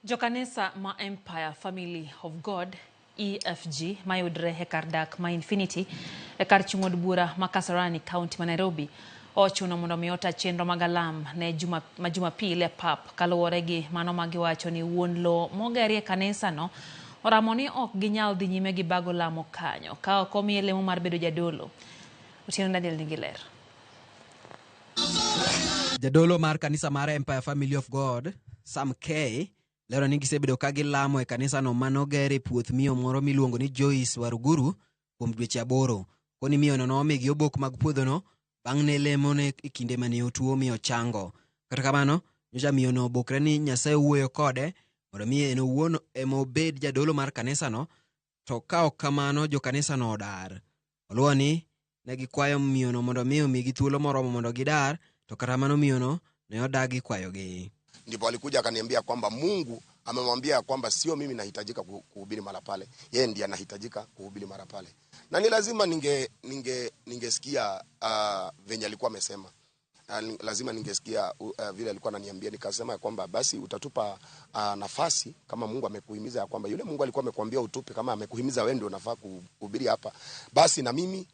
Jokanesa ma Empire Family of God EFG mayudre e kar dak ma Infinity e kar chung'od bura ma Kasarani County ma Nairobi ochuno mondo mi ota chenro magalam ne Jumapil e pap kaluwore gi mano ma giwacho ni wuon lo mogeri e kanisa no oramo ni ok ginyal dhi nyime gi bago lamo kanyo ka ok omiye lemo mar bedo jadolo. Otieno Daniel nigi ler. Jadolo mar kanisa mar Empire Family of God Sam K lero ni gisebedo ka gilamo e kanisa no manogere puoth miyo moro miluongo ni Joyce Waruguru kuom dweche 8. Koni miyo no omigi obok mag puodho no bang' ne lemo ne e kinde mane otuo miyo chango. Kata kamano nyocha miyo no obokre ni Nyasaye wuoyo kode mondo miyo en owuon ema obed jadolo mar kanisa no, to ka ok kamano jo kanisa no odar. Oluwo ni ne gikwayo miyo no mondo miyo migi thuolo moromo mondo gidar, to kata kamano miyo no ne odagi kwayogi. Ndipo alikuja akaniambia kwamba Mungu amemwambia kwamba sio mimi nahitajika kuhubiri mara pale, yeye ndiye anahitajika kuhubiri mara pale. Na ni lazima ningesikia venye alikuwa amesema. Lazima ningesikia vile alikuwa ananiambia, nikasema kwamba basi utatupa nafasi kama Mungu amekuhimiza ya kwamba yule Mungu alikuwa amekwambia utupe, kama amekuhimiza wewe ndio unafaa kuhubiri hapa, basi na mimi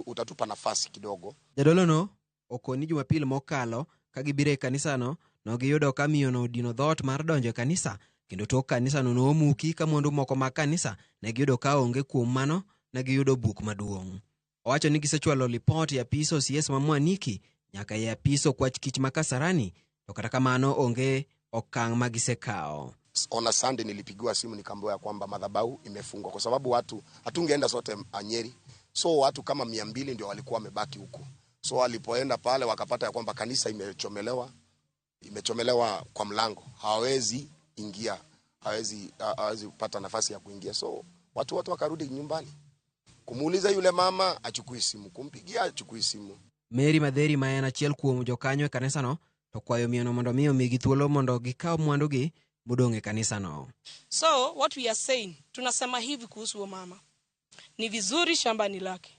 utatupa nafasi kidogo. Jadolo no okoni Jumapil mokalo kagibire kanisa no giyudo ka miyo no dino dhot mar donjo e kanisa, kendo tok kanisa no nomuki ka mwandu moko mag kanisa ne giyudo ka onge. Kuom mano ne giyudo buk maduong'. Owacho ni gisechwalo report ya apiso CS ma Mwaniki nyaka ya apiso kwach kich ma Kasarani, to kata kamano onge okang' ma gisekao. On a Sunday nilipigiwa simu nikaambiwa kwamba madhabahu imefungwa kwa sababu watu hatungeenda sote Nyeri, so watu kama 200 ndio walikuwa wamebaki huko. So walipoenda pale wakapata ya kwamba kanisa imechomelewa kwa mlango, hawezi ingia, hawezi kupata nafasi ya kuingia. So watu wakarudi nyumbani, kumuuliza yule mama achukui simu, kumpigia achukui simu. Mary Madheri ma en achiel kuom jokanyo e kanisa no to kwayo miyo no mondo miyo migi thuolo mondo gikaw mwandugi modong' e kanisa no. So what we are saying, tunasema hivi kuhusu mama, ni vizuri shamba ni lake,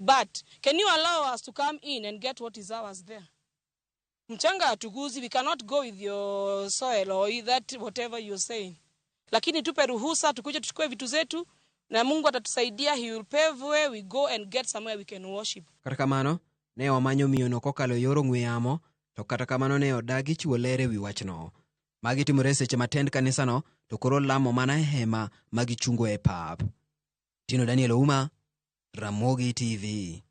but can you allow us to come in and get what is ours there? Mchanga atuguzi, we cannot go with your soil or that whatever you're saying. Lakini tupe ruhusa tukuje tuchukue vitu zetu na Mungu atatusaidia, he will pave way, we go and get somewhere we can worship. Kata kamano ne omanyo miyo no kokalo yor ong'we yamo, to kata kamano ne odagi chiwo lere wi wachno. Magi timore seche matend kanisa no to koro lamo mana hema magichungo e pap. Tino Daniel Uma, Ramogi TV.